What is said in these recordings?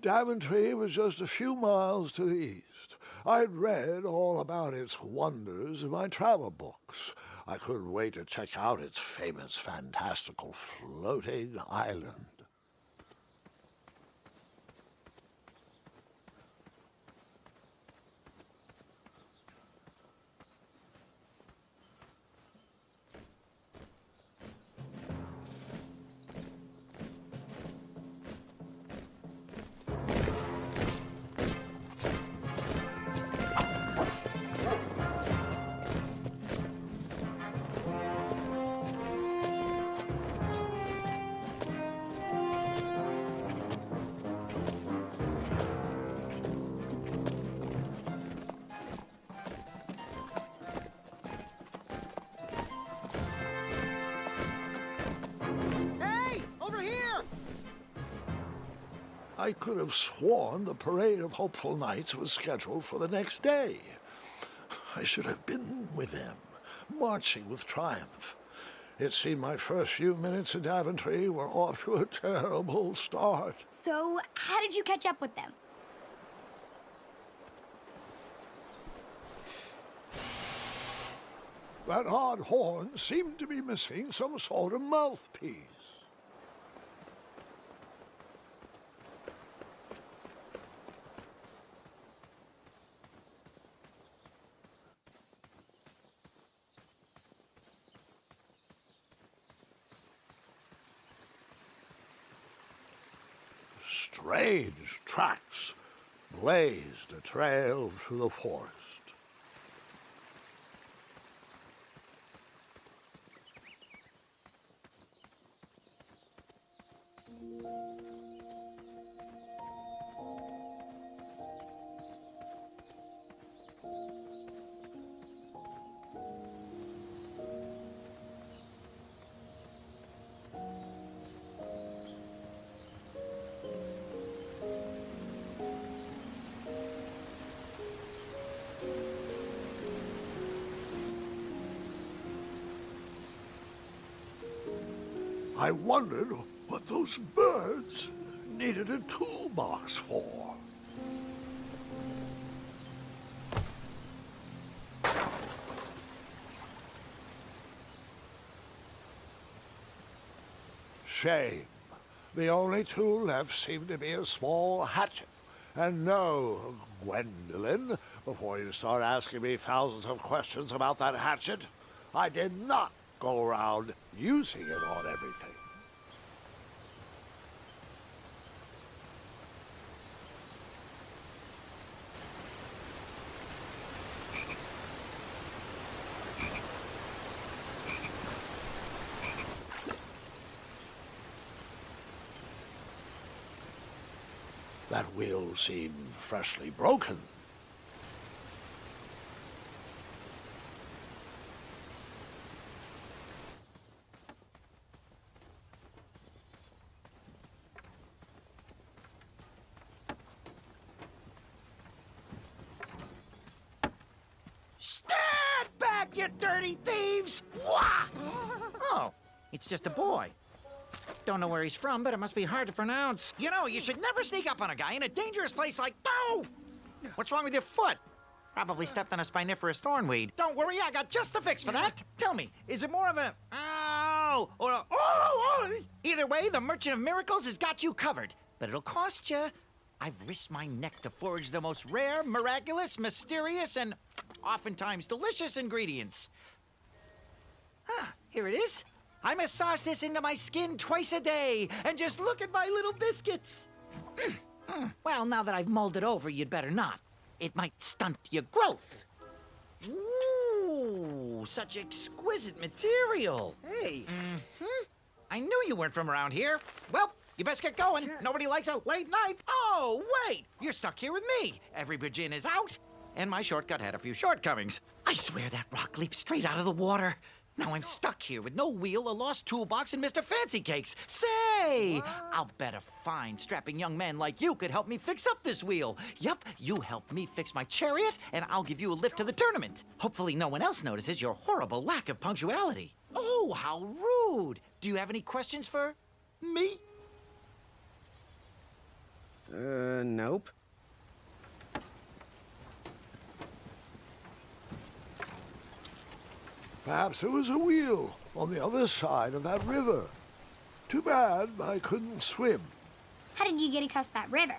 Daventry was just a few miles to the east. I'd read all about its wonders in my travel books. I couldn't wait to check out its famous, fantastical floating island. I could have sworn the Parade of Hopeful Knights was scheduled for the next day. I should have been with them, marching with triumph. It seemed my first few minutes in Daventry were off to a terrible start. So, how did you catch up with them? That odd horn seemed to be missing some sort of mouthpiece. Strange tracks blazed a trail through the forest. I wondered what those birds needed a toolbox for. Shame. The only tool left seemed to be a small hatchet. And no, Gwendolyn, before you start asking me thousands of questions about that hatchet, I did not go around using it on everything. That wheel seemed freshly broken. Stand back, you dirty thieves! Wah! Oh, it's just a boy. Don't know where he's from, but it must be hard to pronounce. You know, you should never sneak up on a guy in a dangerous place like... Oh! What's wrong with your foot? Probably stepped on a spiniferous thornweed. Don't worry, I got just the fix for that. Tell me, is it more of a... Ow! Or a... Oh! Either way, the Merchant of Miracles has got you covered. But it'll cost you. I've risked my neck to forage the most rare, miraculous, mysterious, and oftentimes delicious ingredients. Ah, here it is. I massage this into my skin twice a day, and just look at my little biscuits. Well, now that I've mulled it over, you'd better not. It might stunt your growth. Ooh, such exquisite material. Hey. I knew you weren't from around here. Well, you best get going. Nobody likes a late night. Oh, wait, you're stuck here with me. Every bridge in is out, and my shortcut had a few shortcomings. I swear that rock leaped straight out of the water. Now I'm stuck here with no wheel, a lost toolbox, and Mr. Fancy Cakes. Say, I'll bet a fine, strapping young man like you could help me fix up this wheel. Yup, you help me fix my chariot, and I'll give you a lift to the tournament. Hopefully no one else notices your horrible lack of punctuality. Oh, how rude. Do you have any questions for me? Nope. Perhaps there was a wheel on the other side of that river. Too bad I couldn't swim. How did you get across that river?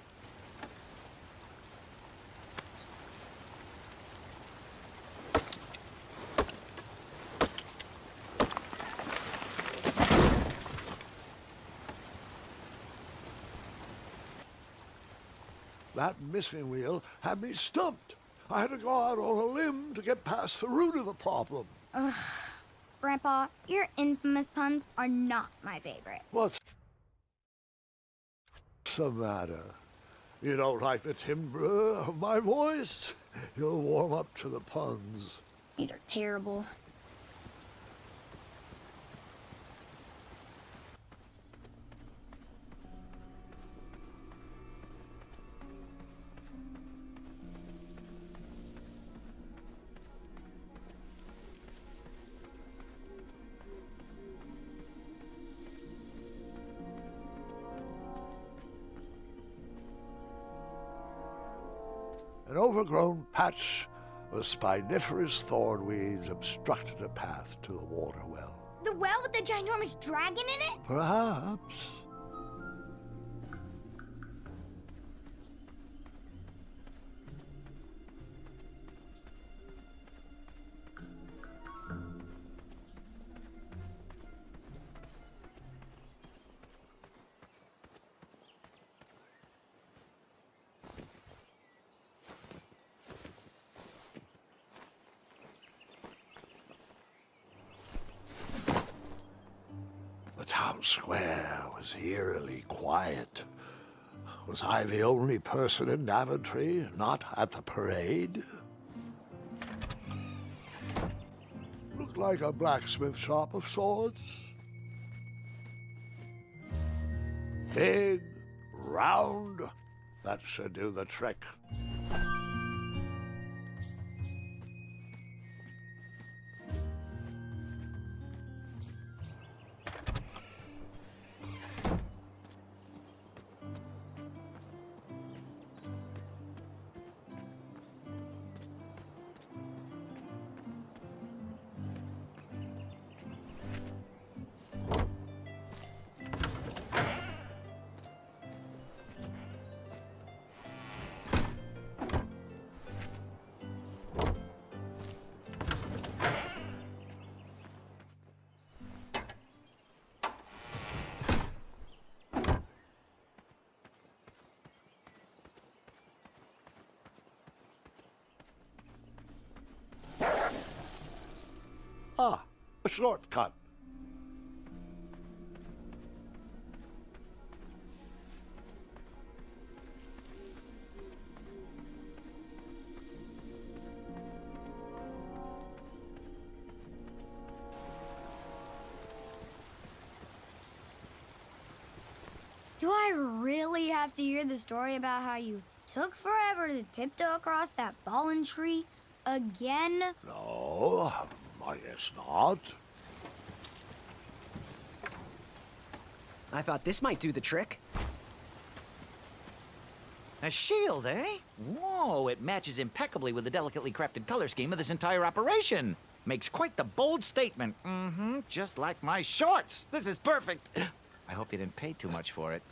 That missing wheel had me stumped. I had to go out on a limb to get past the root of the problem. Ugh. Grandpa, your infamous puns are not my favorite. What's the matter? You don't like the timbre of my voice? You'll warm up to the puns. These are terrible. An overgrown patch of spiniferous thornweeds obstructed a path to the water well. The well with the ginormous dragon in it? Perhaps. The town square was eerily quiet. Was I the only person in Daventry not at the parade? Looked like a blacksmith shop of sorts. Big, round, that should do the trick. Ah, a shortcut. Do I really have to hear the story about how you took forever to tiptoe across that fallen tree again? No, I guess not. I thought this might do the trick. A shield, eh? Whoa, it matches impeccably with the delicately crafted color scheme of this entire operation. Makes quite the bold statement. Mm-hmm, just like my shorts. This is perfect. I hope you didn't pay too much for it.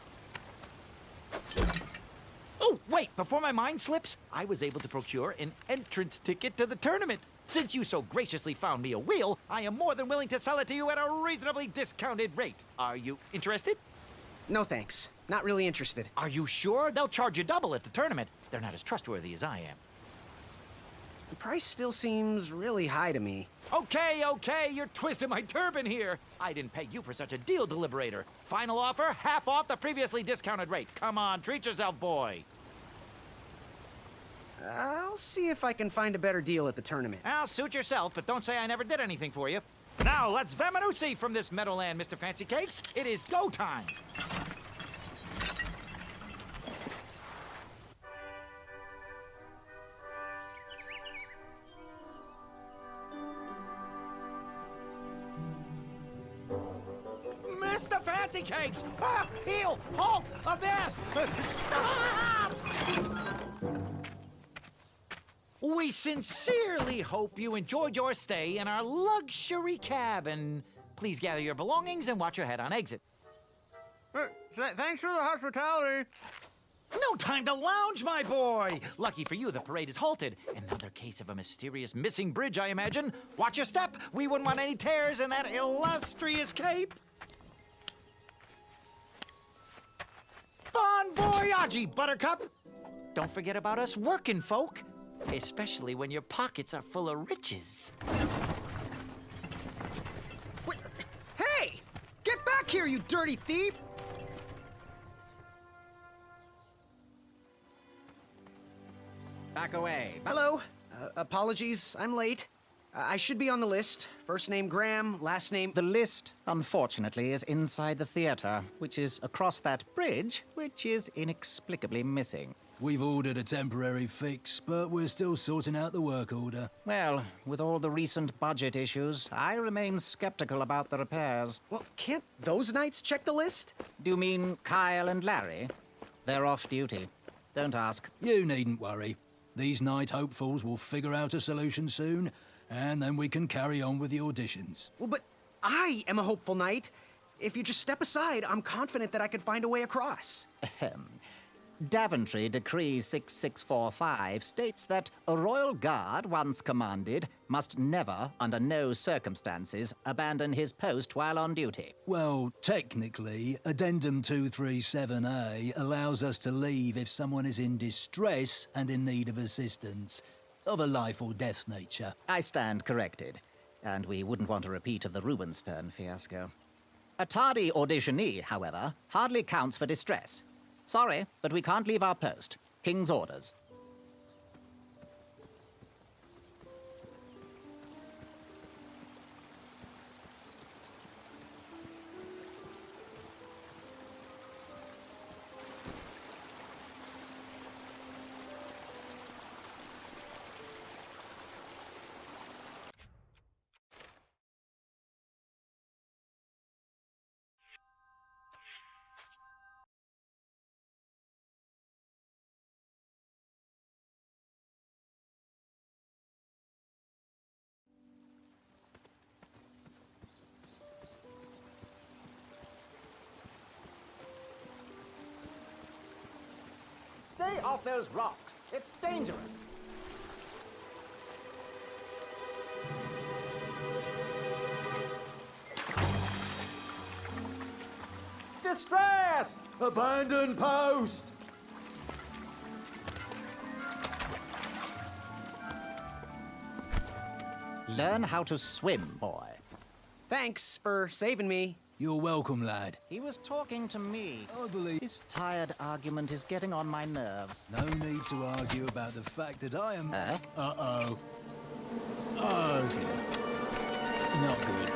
Oh, wait, before my mind slips, I was able to procure an entrance ticket to the tournament. Since you so graciously found me a wheel, I am more than willing to sell it to you at a reasonably discounted rate. Are you interested? No thanks. Not really interested. Are you sure? They'll charge you double at the tournament. They're not as trustworthy as I am. The price still seems really high to me. Okay, you're twisting my turban here. I didn't pay you for such a deal, Deliberator. Final offer, half off the previously discounted rate. Come on, treat yourself, boy. I'll see if I can find a better deal at the tournament. I'll suit yourself, but don't say I never did anything for you. Now, let's Vamanusi from this Meadowland, Mr. Fancy Cakes. It is go time. Mr. Fancy Cakes! Ah, heel! Halt! Avast! Stop! We sincerely hope you enjoyed your stay in our luxury cabin. Please gather your belongings and watch your head on exit. Thanks for the hospitality. No time to lounge, my boy! Lucky for you, the parade is halted. Another case of a mysterious missing bridge, I imagine. Watch your step. We wouldn't want any tears in that illustrious cape. Bon voyage, Buttercup! Don't forget about us working folk, especially when your pockets are full of riches. Wait, hey! Get back here, you dirty thief! Back away. Hello. Apologies, I'm late. I should be on the list. First name Graham, last name... The list, unfortunately, is inside the theater, which is across that bridge, which is inexplicably missing. We've ordered a temporary fix, but we're still sorting out the work order. Well, with all the recent budget issues, I remain skeptical about the repairs. Well, can't those knights check the list? Do you mean Kyle and Larry? They're off duty. Don't ask. You needn't worry. These night hopefuls will figure out a solution soon, and then we can carry on with the auditions. Well, but I am a hopeful knight. If you just step aside, I'm confident that I could find a way across. Daventry Decree 6645 states that a royal guard once commanded must never, under no circumstances, abandon his post while on duty. Well, technically, Addendum 237A allows us to leave if someone is in distress and in need of assistance, of a life or death nature. I stand corrected, and we wouldn't want a repeat of the Rubenstern fiasco. A tardy auditionee, however, hardly counts for distress. Sorry, but we can't leave our post. King's orders. Stay off those rocks. It's dangerous. Distress! Abandon post! Learn how to swim, boy. Thanks for saving me. You're welcome, lad. He was talking to me. I believe... This tired argument is getting on my nerves. No need to argue about the fact that I am... Huh? Uh-oh. Oh, dear. Not good.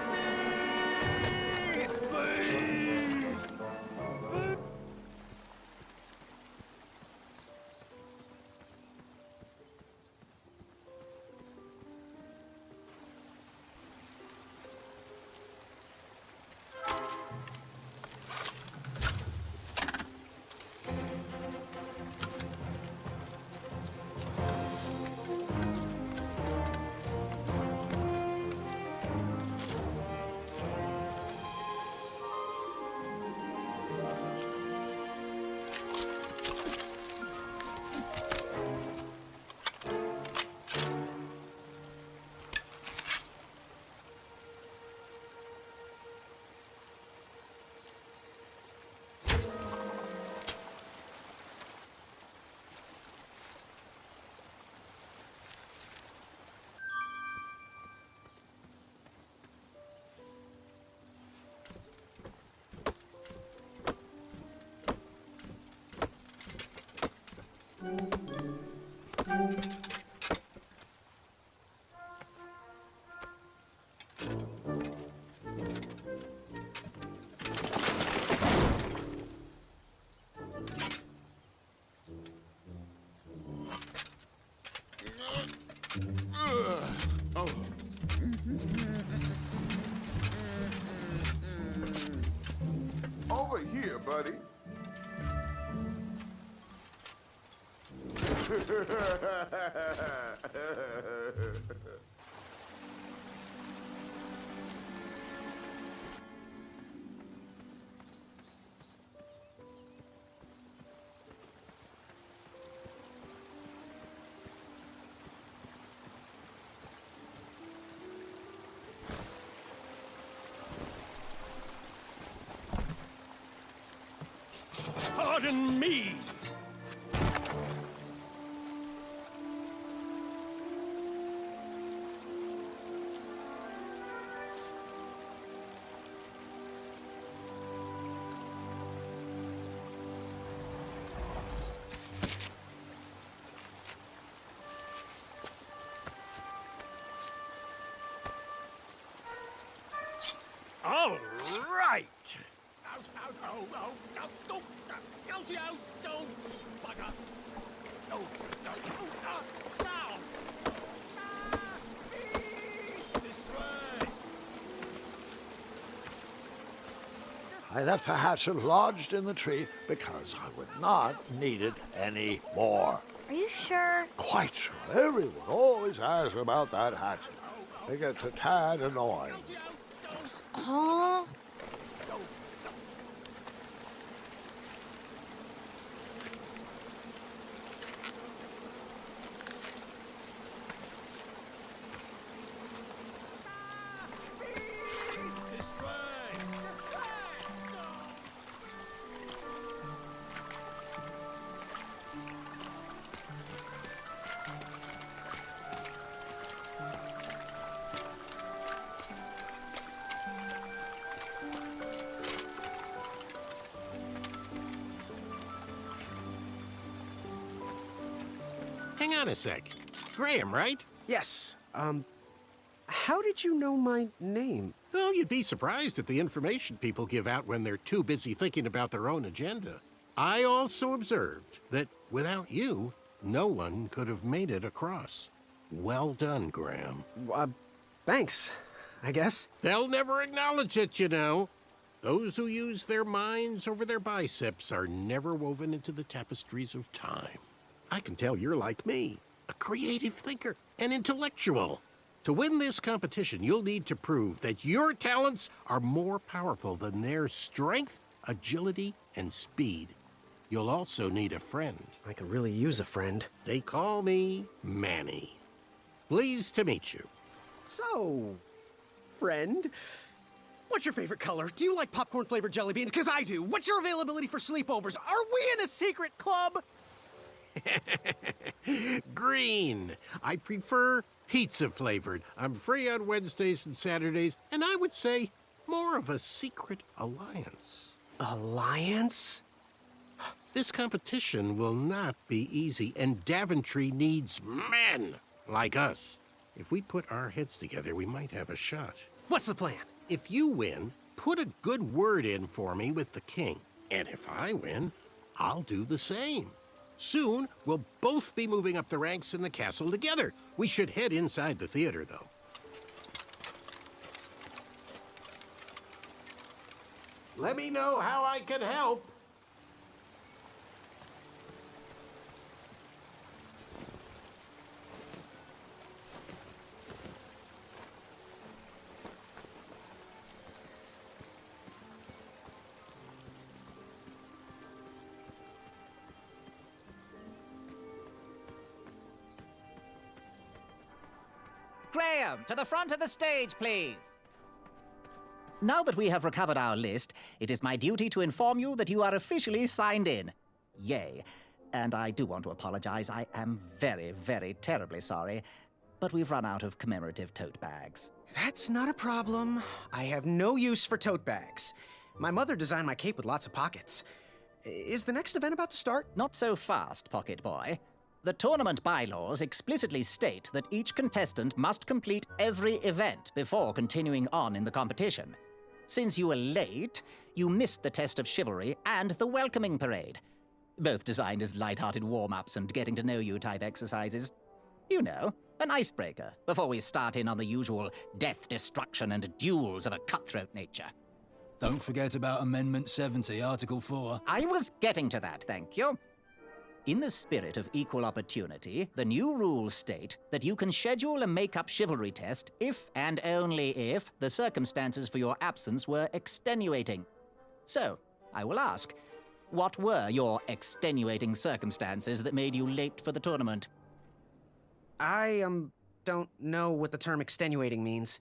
Over here, buddy. Pardon me! All right! Out, out, oh, oh, oh, oh, out, out, oh, bugger! Oh, no, oh, down! Peace! Distress! I left the hatchet lodged in the tree because I would not need it any more. Are you sure? Quite sure. Everyone always asks about that hatchet. It gets a tad annoying. Huh? Hang on a sec. Graham, right? Yes. How did you know my name? Well, you'd be surprised at the information people give out when they're too busy thinking about their own agenda. I also observed that without you, no one could have made it across. Well done, Graham. Thanks, I guess. They'll never acknowledge it, you know. Those who use their minds over their biceps are never woven into the tapestries of time. I can tell you're like me, a creative thinker, an intellectual. To win this competition, you'll need to prove that your talents are more powerful than their strength, agility, and speed. You'll also need a friend. I could really use a friend. They call me Manny. Pleased to meet you. So, friend, what's your favorite color? Do you like popcorn-flavored jelly beans? Because I do. What's your availability for sleepovers? Are we in a secret club? Green. I prefer pizza-flavored. I'm free on Wednesdays and Saturdays, and I would say more of a secret alliance. Alliance? This competition will not be easy, and Daventry needs men like us. If we put our heads together, we might have a shot. What's the plan? If you win, put a good word in for me with the king. And if I win, I'll do the same. Soon, we'll both be moving up the ranks in the castle together. We should head inside the theater, though. Let me know how I can help. Graham, to the front of the stage, please. Now that we have recovered our list, it is my duty to inform you that you are officially signed in. Yay. And I do want to apologize. I am very, very terribly sorry, but we've run out of commemorative tote bags. That's not a problem. I have no use for tote bags. My mother designed my cape with lots of pockets. Is the next event about to start? Not so fast, Pocket Boy. The tournament bylaws explicitly state that each contestant must complete every event before continuing on in the competition. Since you were late, you missed the test of chivalry and the welcoming parade, both designed as light-hearted warm-ups and getting-to-know-you type exercises. You know, an icebreaker before we start in on the usual death, destruction, and duels of a cutthroat nature. Don't forget about Amendment 70, Article 4. I was getting to that, thank you. In the spirit of equal opportunity, the new rules state that you can schedule a make-up chivalry test if and only if the circumstances for your absence were extenuating. So, I will ask, what were your extenuating circumstances that made you late for the tournament? I, don't know what the term extenuating means.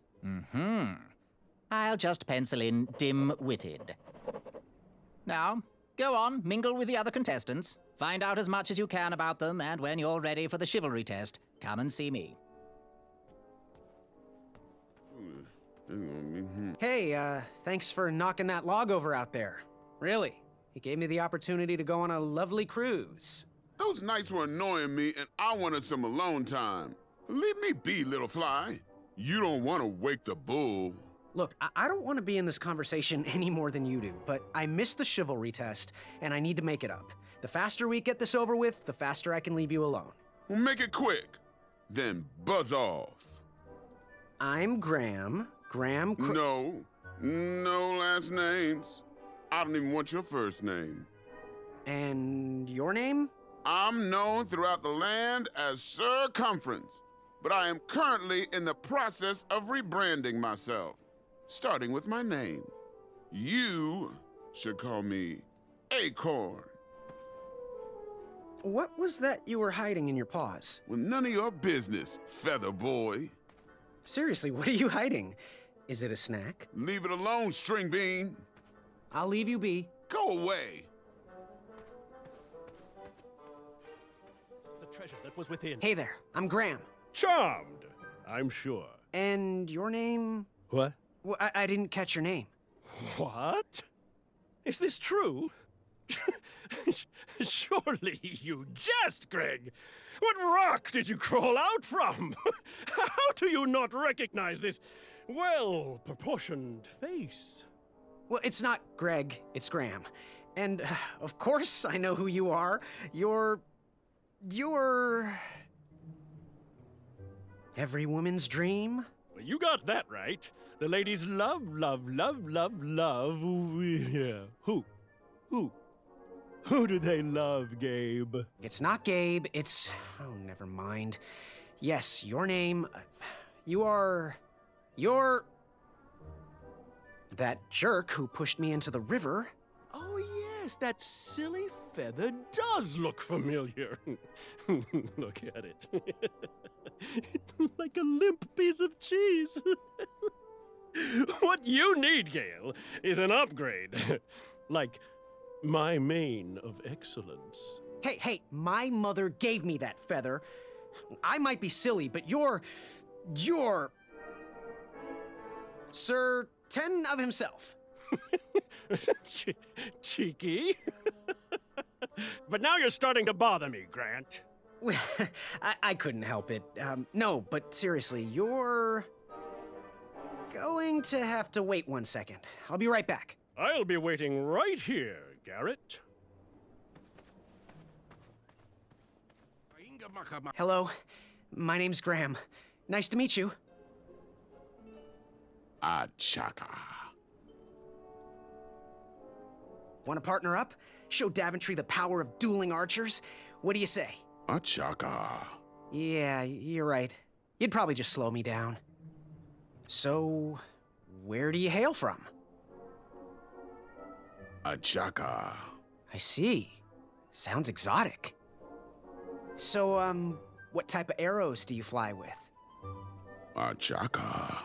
I'll just pencil in dim-witted. Now, go on, mingle with the other contestants. Find out as much as you can about them, and when you're ready for the chivalry test, come and see me. Hey, thanks for knocking that log over out there. Really. It gave me the opportunity to go on a lovely cruise. Those nights were annoying me, and I wanted some alone time. Leave me be, little fly. You don't want to wake the bull. Look, I don't want to be in this conversation any more than you do, but I missed the chivalry test, and I need to make it up. The faster we get this over with, the faster I can leave you alone. Well, make it quick. Then buzz off. I'm Graham. No last names. I don't even want your first name. And your name? I'm known throughout the land as Circumference, but I am currently in the process of rebranding myself, starting with my name. You should call me Acorn. What was that you were hiding in your paws? Well, none of your business, feather boy. Seriously, what are you hiding? Is it a snack? Leave it alone, string bean. I'll leave you be. Go away. The treasure that was within. Hey there, I'm Graham. Charmed, I'm sure. And your name? What? Well, I didn't catch your name. What? Is this true? Surely you jest, Greg. What rock did you crawl out from? How do you not recognize this well-proportioned face? Well, it's not Greg, it's Graham. And, of course, I know who you are. You're... every woman's dream? Well, you got that right. The ladies love. Yeah. Who do they love, Gabe? It's not Gabe, it's... oh, never mind. Yes, your name... you're... that jerk who pushed me into the river. Oh, yes, that silly feather does look familiar. Look at it. It's like a limp piece of cheese. What you need, Gale, is an upgrade. Like my mane of excellence. Hey, my mother gave me that feather. I might be silly, but you're... Sir 10 of himself. Cheeky. But now you're starting to bother me, Grant. Well, I couldn't help it. No, but seriously, you're... going to have to wait 1 second. I'll be right back. I'll be waiting right here, Garrett. Hello, my name's Graham. Nice to meet you. Achaka. Want to partner up? Show Daventry the power of dueling archers? What do you say? Achaka. Yeah, you're right. You'd probably just slow me down. So, where do you hail from? Achaka. I see. Sounds exotic. So, what type of arrows do you fly with? Achaka.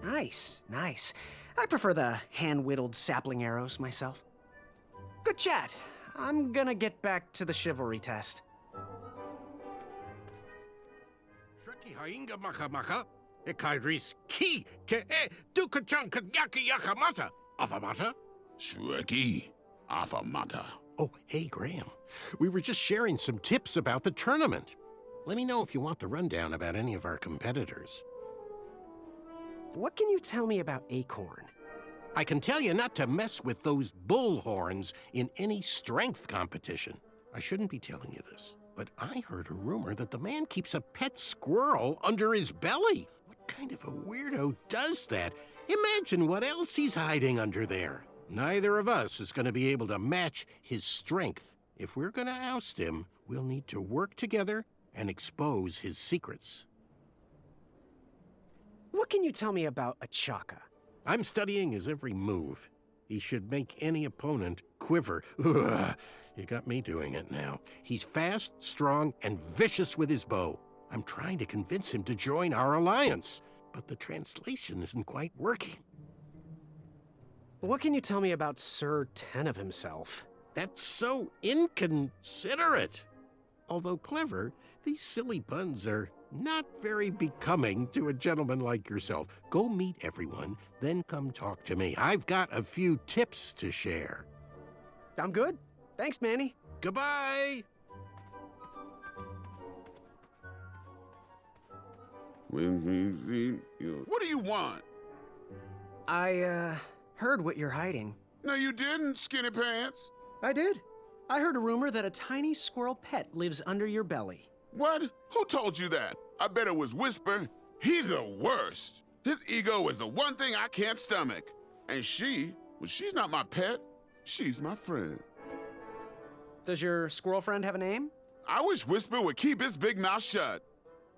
Nice. I prefer the hand-whittled sapling arrows myself. Good chat. I'm gonna get back to the chivalry test. Shreki hainga maka ekaidris ki ke dukachan kanyaki yakamata. Afamata? Shreki. Afamata. Oh, hey, Graham. We were just sharing some tips about the tournament. Let me know if you want the rundown about any of our competitors. What can you tell me about Acorn? I can tell you not to mess with those bullhorns in any strength competition. I shouldn't be telling you this, but I heard a rumor that the man keeps a pet squirrel under his belly. What kind of a weirdo does that? Imagine what else he's hiding under there. Neither of us is going to be able to match his strength If we're gonna oust him, we'll need to work together and expose his secrets. What can you tell me about a Chaka? I'm studying his every move. He should make any opponent quiver. Ugh, you got me doing it now. He's fast, strong, and vicious with his bow. I'm trying to convince him to join our alliance, but the translation isn't quite working. What can you tell me about Sir Tenov himself? That's so inconsiderate. Although clever, these silly puns are not very becoming to a gentleman like yourself. Go meet everyone, then come talk to me. I've got a few tips to share. I'm good. Thanks, Manny. Goodbye! What do you want? I, heard what you're hiding. No, you didn't, Skinny Pants. I did. I heard a rumor that a tiny squirrel pet lives under your belly. What? Who told you that? I bet it was Whisper. He's the worst. His ego is the one thing I can't stomach. And she's not my pet. She's my friend. Does your squirrel friend have a name? I wish Whisper would keep his big mouth shut.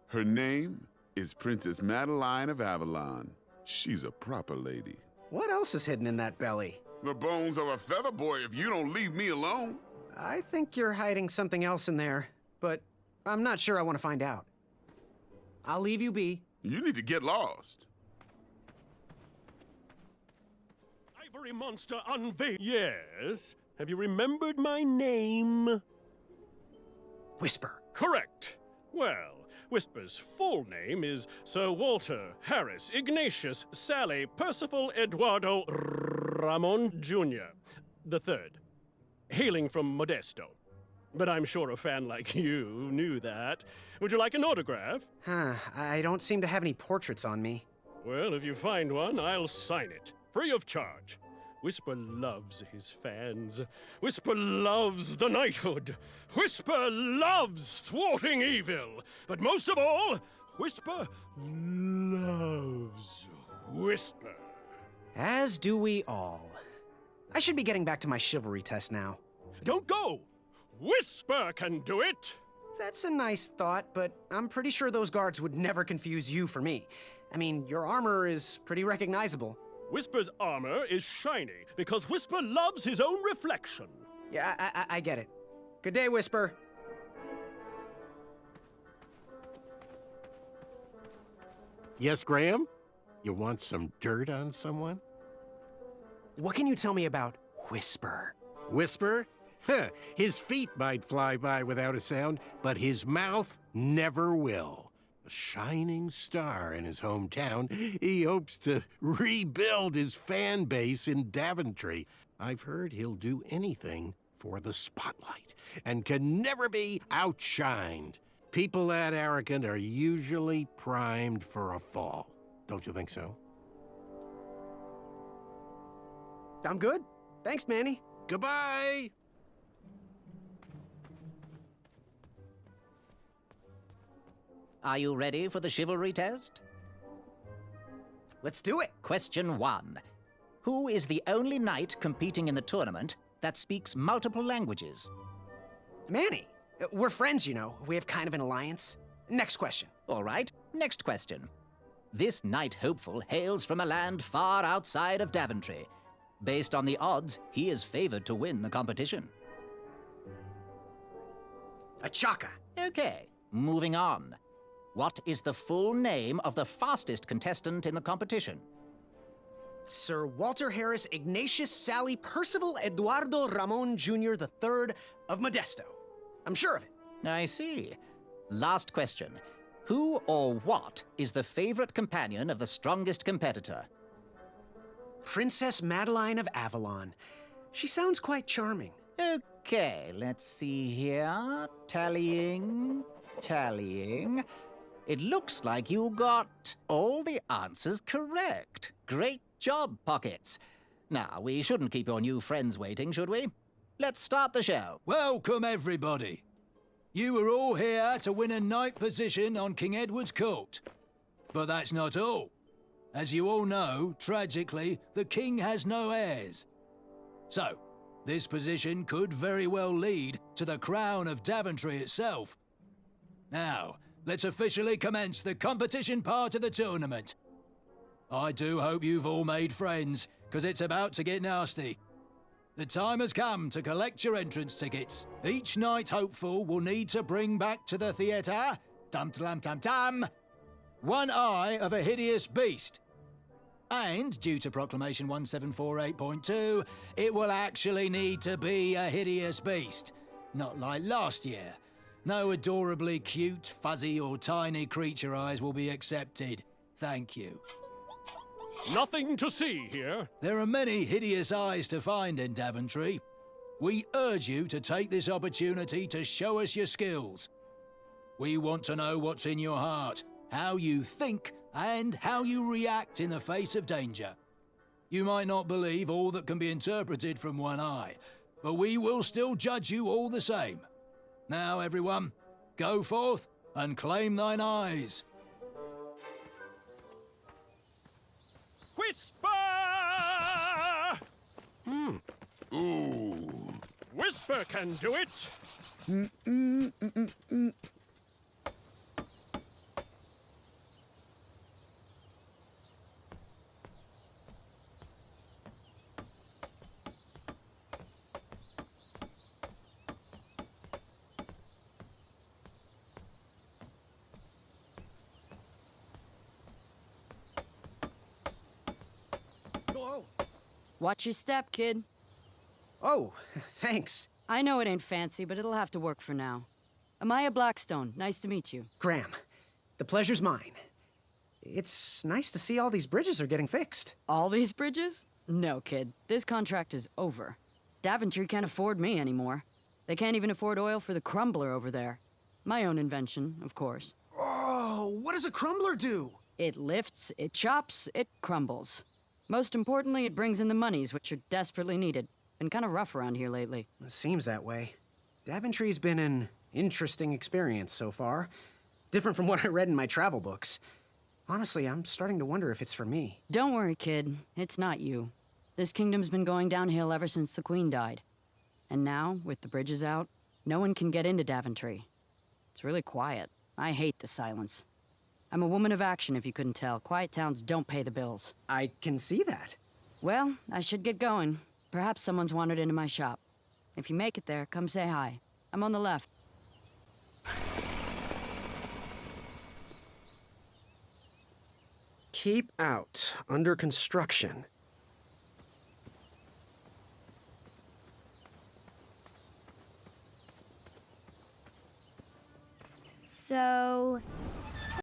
Her name is Princess Madeline of Avalon. She's a proper lady. What else is hidden in that belly? The bones of a feather boy if you don't leave me alone. I think you're hiding something else in there, but I'm not sure I want to find out. I'll leave you be. You need to get lost. Ivory monster unveiled. Yes. Have you remembered my name? Whisper. Correct. Well, Whisper's full name is Sir Walter Harris Ignatius Sally Percival Eduardo Ramon Jr. the Third, hailing from Modesto. But I'm sure a fan like you knew that. Would you like an autograph? I don't seem to have any portraits on me. Well, if you find one, I'll sign it, free of charge. Whisper loves his fans. Whisper loves the knighthood. Whisper loves thwarting evil. But most of all, Whisper loves Whisper. As do we all. I should be getting back to my chivalry test now. Don't go! Whisper can do it! That's a nice thought, but I'm pretty sure those guards would never confuse you for me. I mean, your armor is pretty recognizable. Whisper's armor is shiny because Whisper loves his own reflection. Yeah, I get it. Good day, Whisper. Yes, Graham? You want some dirt on someone? What can you tell me about Whisper? Whisper? Huh, his feet might fly by without a sound, but his mouth never will. A shining star in his hometown, he hopes to rebuild his fan base in Daventry. I've heard he'll do anything for the spotlight and can never be outshined. People that arrogant are usually primed for a fall. Don't you think so? I'm good. Thanks, Manny. Goodbye! Are you ready for the chivalry test? Let's do it. Question 1. Who is the only knight competing in the tournament that speaks multiple languages? Manny. We're friends, you know. We have kind of an alliance. Next question. All right, next question. This knight hopeful hails from a land far outside of Daventry. Based on the odds, he is favored to win the competition. A Chaka. Okay, moving on. What is the full name of the fastest contestant in the competition? Sir Walter Harris Ignatius Sally Percival Eduardo Ramon Jr. the Third of Modesto. I'm sure of it. I see. Last question. Who or what is the favorite companion of the strongest competitor? Princess Madeline of Avalon. She sounds quite charming. Okay, let's see here. Tallying. It looks like you got all the answers correct. Great job, Pockets. Now, we shouldn't keep your new friends waiting, should we? Let's start the show. Welcome, everybody. You are all here to win a knight position on King Edward's court. But that's not all. As you all know, tragically, the king has no heirs. So, This position could very well lead to the crown of Daventry itself. Now, let's officially commence the competition part of the tournament. I do hope you've all made friends, because it's about to get nasty. The time has come to collect your entrance tickets. Each knight hopeful will need to bring back to the theatre, dum-dum-dum-dum, one eye of a hideous beast. And, due to Proclamation 1748.2, it will actually need to be a hideous beast. Not like last year. No adorably cute, fuzzy, or tiny creature eyes will be accepted. Thank you. Nothing to see here. There are many hideous eyes to find in Daventry. We urge you to take this opportunity to show us your skills. We want to know what's in your heart, how you think, and how you react in the face of danger. You might not believe all that can be interpreted from one eye, but we will still judge you all the same. Now, everyone, go forth and claim thine eyes. Whisper! Ooh. Whisper can do it. Watch your step, kid. Oh, thanks. I know it ain't fancy, but it'll have to work for now. Amaya Blackstone, nice to meet you. Graham, the pleasure's mine. It's nice to see all these bridges are getting fixed. All these bridges? No, kid. This contract is over. Daventry can't afford me anymore. They can't even afford oil for the crumbler over there. My own invention, of course. Oh, what does a crumbler do? It lifts, it chops, it crumbles. Most importantly, it brings in the monies, which are desperately needed. Been kind of rough around here lately. It seems that way. Daventry's been an interesting experience so far. Different from what I read in my travel books. Honestly, I'm starting to wonder if it's for me. Don't worry, kid. It's not you. This kingdom's been going downhill ever since the Queen died. And now, with the bridges out, no one can get into Daventry. It's really quiet. I hate the silence. I'm a woman of action, if you couldn't tell. Quiet towns don't pay the bills. I can see that. Well, I should get going. Perhaps someone's wandered into my shop. If you make it there, come say hi. I'm on the left. Keep out. Under construction. So,